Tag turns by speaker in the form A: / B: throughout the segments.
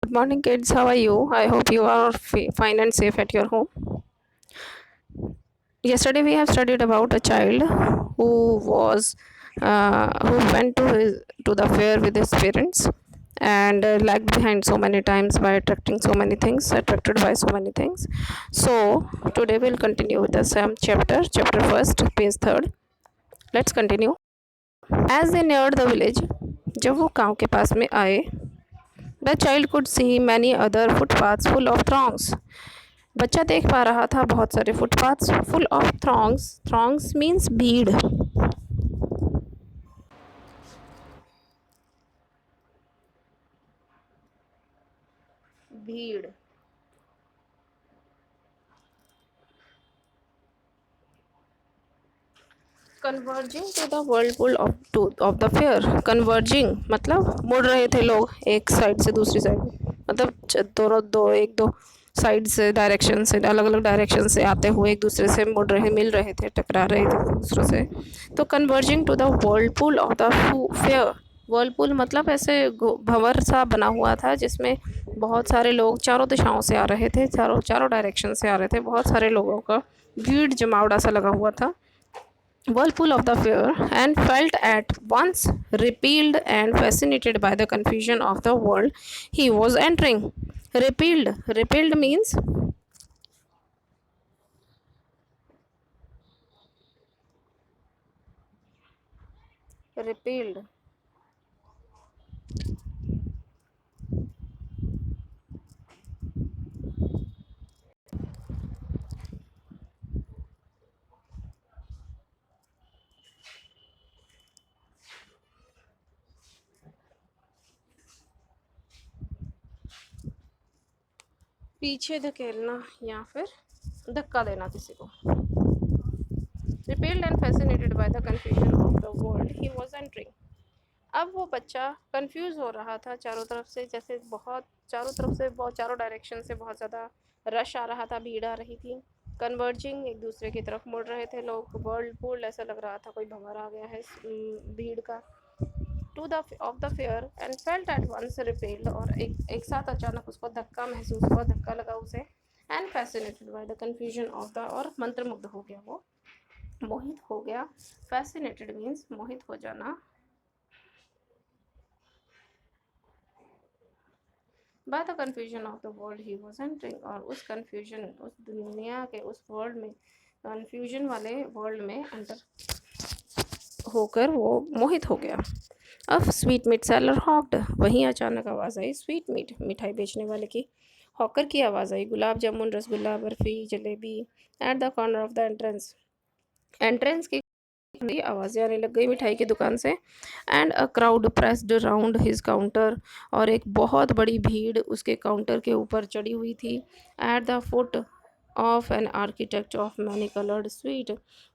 A: Good morning, kids. How are you? I hope you are fine and safe at your home. Yesterday, we have studied about a child who went to the fair with his parents and lagged behind so many times by attracted by so many things. So today we'll continue with the same chapter first, page third. Let's continue. As they neared the village, जब वो गांव के पास में आए, the child could see many other footpaths full of throngs. बच्चा देख पा रहा था बहुत सारे footpaths full of throngs means भीड़. भीड़. Converging to the whirlpool of the fair. Converging मतलब मुड़ रहे थे लोग एक साइड से दूसरी साइड, मतलब दो साइड से डायरेक्शन से अलग अलग डायरेक्शन से आते हुए एक दूसरे से मिल रहे थे, टकरा रहे थे एक दूसरे से. तो converging to the whirlpool of the fair. Whirlpool मतलब ऐसे भंवर सा बना हुआ था जिसमें बहुत सारे लोग चारों दिशाओं से आ रहे थे, चारों चारों डायरेक्शन से आ रहे थे, बहुत सारे लोगों का भीड़ जमावड़ा सा लगा हुआ था. Whirlpool of the fair, and felt at once repelled and fascinated by the confusion of the world he was entering. Repelled means repelled. पीछे धकेलना या फिर धक्का देना किसी को. Repelled and fascinated by the confusion of the world he was entering. अब वो बच्चा कंफ्यूज हो रहा था चारों तरफ से, जैसे बहुत चारों डायरेक्शन से बहुत ज़्यादा रश आ रहा था, भीड़ आ रही थी. कन्वर्जिंग एक दूसरे की तरफ मुड़ रहे थे लोग. वर्लपुल ऐसा लग रहा था कोई भंवर आ गया है भीड़ का. To the of the fair and felt at once repelled, और एक साथ अचानक उसको धक्का महसूस हुआ, धक्का लगा उसे. And fascinated by the confusion of the, और मंत्रमुग्ध हो गया वो, मोहित हो गया. फैसिनेटेड मीन्स मोहित हो जाना. By the confusion of the world he was entering, और उस कन्फ्यूजन, उस दुनिया के उस वर्ल्ड में, कन्फ्यूजन वाले वर्ल्ड में एंटर होकर वो मोहित हो गया. अब स्वीट मीट सेलर हॉक्ड, वहीं अचानक आवाज़ आई स्वीट मीट, मिठाई बेचने वाले की. हॉकर की आवाज़ आई. Gulab jamun, rasgulla, barfi, jalebi. At the corner of the entrance की आवाज़ें आने लग गई मिठाई की दुकान से. And a crowd pressed round his counter, और एक बहुत बड़ी भीड़ उसके काउंटर के ऊपर चढ़ी हुई थी. At the foot of an architect of many coloured sweet,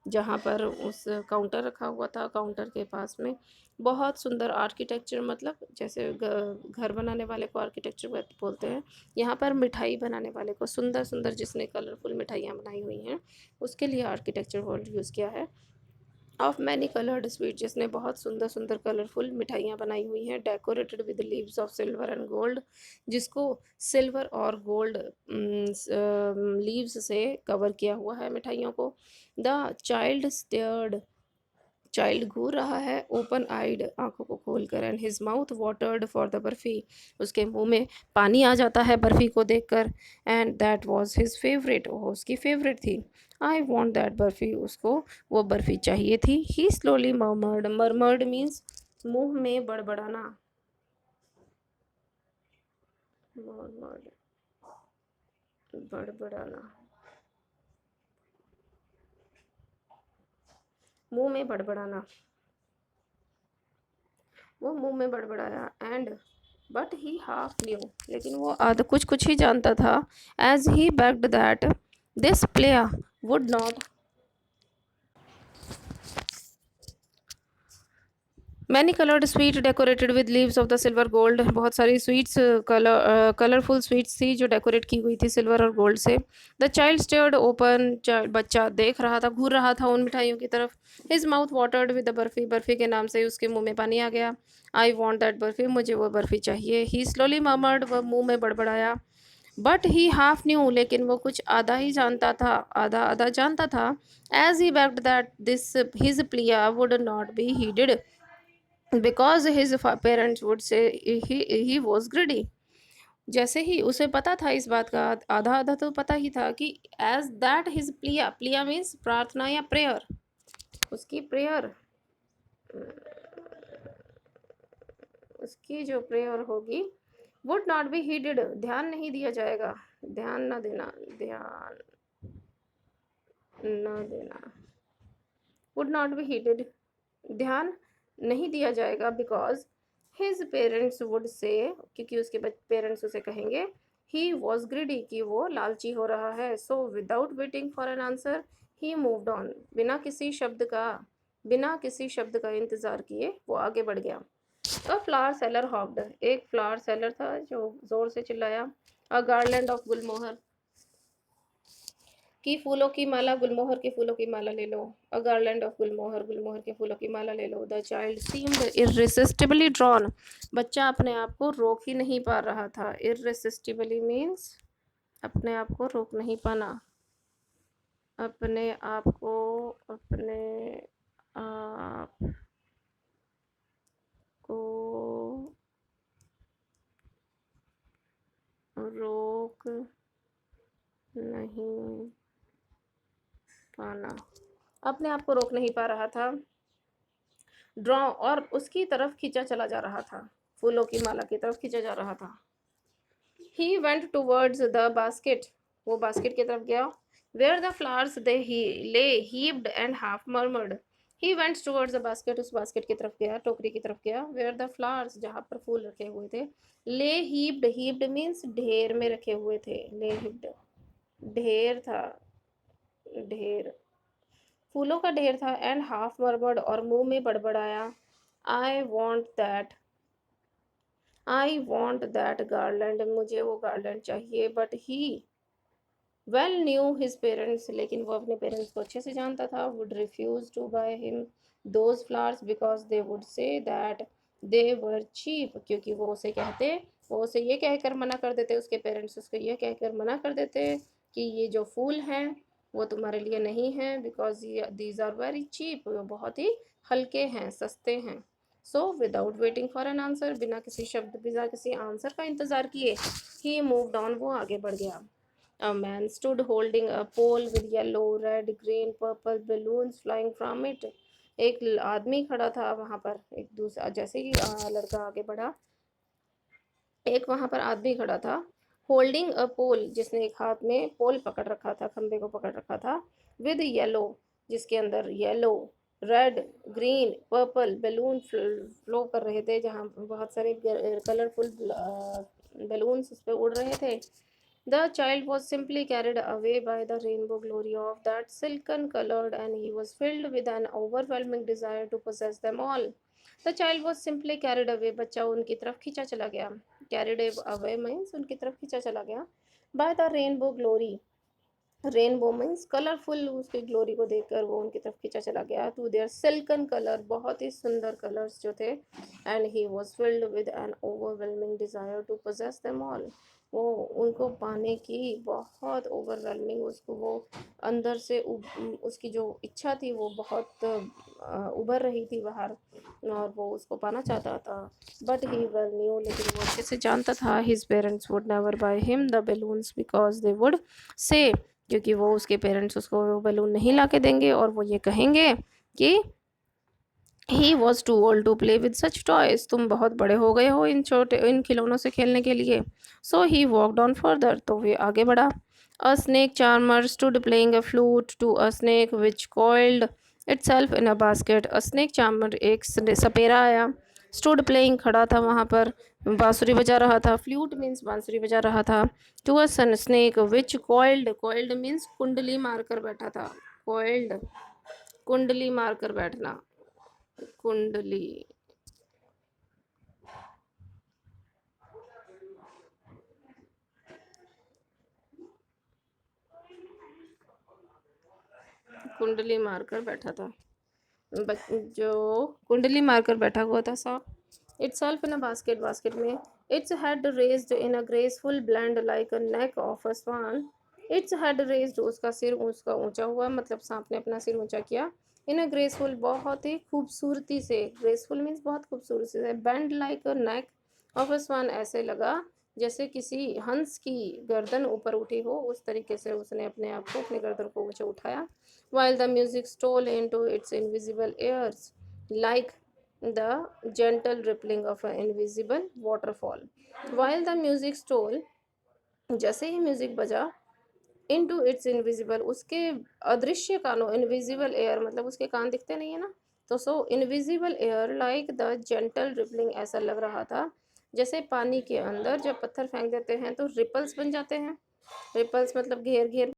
A: जहाँ पर उस काउंटर रखा हुआ था, काउंटर के पास में बहुत सुंदर आर्किटेक्चर, मतलब जैसे घर बनाने वाले को आर्किटेक्चर बोलते हैं, यहाँ पर मिठाई बनाने वाले को सुंदर सुंदर जिसने कलरफुल मिठाइयाँ बनाई हुई हैं उसके लिए आर्किटेक्चर वर्ड यूज़ किया है. ऑफ मैनी कलर्ड स्वीट, जिसने बहुत सुंदर सुंदर कलरफुल मिठाइयाँ बनाई हुई हैं. Decorated with leaves of silver and gold, जिसको सिल्वर और गोल्ड लीव्स से कवर किया हुआ है मिठाइयों को. द चाइल्ड स्टेयर्ड, चाइल्ड घूर रहा है ओपन आइड, आंखों को खोलकर. And his mouth watered for the barfi, उसके मुंह में पानी आ जाता है बर्फ़ी को देखकर. And that was his favourite, वो उसकी फेवरेट थी. आई वॉन्ट दैट बर्फ़ी, उसको वो बर्फ़ी चाहिए थी. ही स्लोली मर्मर्ड, मर्मर्ड मीन्स मुंह में बड़बड़ाना. मर्मर्ड, बड़बड़ाना, मुंह में बड़बड़ाना. वो मुंह में बड़बड़ाया. And but he half knew, लेकिन वो आधा कुछ कुछ ही जानता था. As he begged that this player would not many coloured sweet decorated with leaves of the silver gold, बहुत सारी स्वीट्स कलरफुल स्वीट्स थी जो डेकोरेट की हुई थी सिल्वर और गोल्ड से. द चाइल्ड स्टेयर्ड ओपन, बच्चा देख रहा था, घूर रहा था उन मिठाइयों की तरफ. His mouth watered with the barfi, barfi के नाम से उसके मुंह में पानी आ गया. आई वॉन्ट दैट बर्फी, मुझे वो बर्फी चाहिए. ही स्लोली मर्मर्ड, वह मुंह में बड़बड़ाया. बट ही हाफ न्यू, लेकिन वो कुछ आधा ही जानता था, आधा आधा जानता था. As he begged that this his plea would not be heeded because his parents would say he was greedy. जैसे ही उसे पता था इस बात का, आधा आधा तो पता ही था कि as that his plea, plea means प्रार्थना या प्रेयर, उसकी प्रेयर, उसकी जो प्रेयर होगी वुड नॉट बी हीडेड, ध्यान नहीं दिया जाएगा, ध्यान न देना, ध्यान न देना, वुड नॉट बी हीडेड, ध्यान नहीं दिया जाएगा. बिकॉज हिज पेरेंट्स वुड से, क्योंकि उसके पेरेंट्स उसे कहेंगे ही वॉज ग्रिडी, कि वो लालची हो रहा है. सो without waiting for an answer he moved on, बिना किसी शब्द का इंतज़ार किए वो आगे बढ़ गया. अ फ्लावर सेलर हॉप्ड, एक फ्लावर सेलर था जो ज़ोर से चिल्लाया. अ गार्लैंड ऑफ गुलमोहर, की फूलों की माला, गुलमोहर के फूलों की माला ले लो. अ गार्लैंड ऑफ गुलमोहर, गुलमोहर के फूलों की माला ले लो. द चाइल्ड सीम्ड इररेसिस्टिबली ड्रॉन, बच्चा अपने आप को रोक ही नहीं पा रहा था. इररेसिस्टिबली मीन्स अपने आप को रोक नहीं पाना, अपने आप को, अपने आप को रोक नहीं पाना, अपने आप को रोक नहीं पा रहा था. ड्रॉ, और उसकी तरफ खींचा चला जा रहा था, फूलों की माला की तरफ खींचा जा रहा था. He went towards the basket, वो बास्केट की तरफ गया. वेयर द फ्लावर्स दे ले heaped and half murmured, he vents towards the basket, उस बास्केट की तरफ गया, टोकरी की तरफ गया. वेयर द फ्लावर्स, जहाँ पर फूल रखे हुए थे. ले हीप्ड, हीप्ड मीन्स ढेर में रखे हुए थे. ले हीप्ड ढेर था, ढेर, फूलों का ढेर था. एंड हाफ मर्मर्ड, और मुंह में बड़बड़ाया. I want that, I want that garland, मुझे वो गार्लैंड चाहिए. But he well knew his parents, लेकिन वो अपने पेरेंट्स को अच्छे से जानता था. Would refuse to buy him those flowers because they would say that they were cheap, क्योंकि वो उसे ये कहकर मना कर देते, उसके पेरेंट्स उसको ये कहकर मना कर देते कि ये जो फूल हैं वो तुम्हारे लिए नहीं हैं. Because these are very cheap, वो बहुत ही हल्के हैं, सस्ते हैं. So without waiting for an answer, बिना किसी आंसर का इंतज़ार किए, ही मूव्ड ऑन, वो आगे बढ़ गया. A man stood holding a pole with yellow, red, green, purple balloons flying from it. एक आदमी खड़ा था वहाँ पर, एक दूसरा, जैसे ही लड़का आगे बढ़ा, एक वहाँ पर आदमी खड़ा था. होल्डिंग अ पोल, जिसने एक हाथ में पोल पकड़ रखा था, खंबे को पकड़ रखा था. विद येलो, जिसके अंदर yellow, red, green, purple balloon flow कर रहे थे, जहाँ बहुत सारे कलरफुल बैलून्स उस पर उड़ रहे थे. The child was simply carried away by the rainbow glory of that silken colored, and he was filled with an overwhelming desire to possess them all. The child was simply carried away, बच्चा उनकी तरफ खींचा चला गया. Carried away means उनकी तरफ खींचा चला गया. By the rainbow glory, rainbow means colourful, उसके ग्लोरी को देखकर वो उनकी तरफ खींचा चला गया. टू देयर सिल्कन कलर, बहुत ही सुंदर कलर्स जो थे. And he was filled with an overwhelming desire to possess them all, वो उनको पाने की बहुत ओवरवेलमिंग, उसको वो अंदर से उसकी जो इच्छा थी वो बहुत उभर रही थी बाहर, और वो उसको पाना चाहता था. बट ही वेल न्यू, लेकिन वो अच्छे से जानता था, his parents would never by him the balloons because they would से, क्योंकि वो उसके पेरेंट्स उसको वो बैलून नहीं ला के देंगे, और वो ये कहेंगे कि he was too old to play with such toys, तुम बहुत बड़े हो गए हो इन खिलौनों से खेलने के लिए. So he walked on further, तो वे आगे बढ़ा. A snake charmer stood playing a flute to a snake which coiled itself in a basket. A snake charmer, एक सपेरा आया. स्टूड प्लेइंग, खड़ा था वहाँ पर, बांसुरी बजा रहा था. फ्लूट मीन्स बांसुरी बजा रहा था. To a sun snake which coiled, coiled means कुंडली मारकर बैठा था. कॉइल्ड, कुंडली मारकर बैठना, कुंडली कुंडली मारकर बैठा था। जो कुंडली मारकर बैठा हुआ था सांप। itself in a basket, basket में its head raised in a graceful blend like a neck of a swan. its head raised, उसका सिर उसका ऊंचा हुआ, मतलब सांप ने अपना सिर ऊंचा किया। इन अ ग्रेसफुल, बहुत ही खूबसूरती से, ग्रेसफुल मीन्स बहुत खूबसूरती से, bend like a neck of a swan, ऐसे लगा जैसे किसी हंस की गर्दन ऊपर उठी हो, उस तरीके से उसने अपने आप को, अपनी गर्दन को ऊंचे उठाया। while the music stole into its invisible ears like the gentle rippling of an invisible waterfall. while the music stole, जैसे ही म्यूजिक बजा, इनटू इट्स इनविजिबल, उसके अदृश्य कानों, इनविजिबल एयर मतलब उसके कान दिखते नहीं है ना, तो so invisible air like the gentle rippling, ऐसा लग रहा था जैसे पानी के अंदर जब पत्थर फेंक देते हैं तो रिपल्स बन जाते हैं। रिपल्स मतलब घेर घेर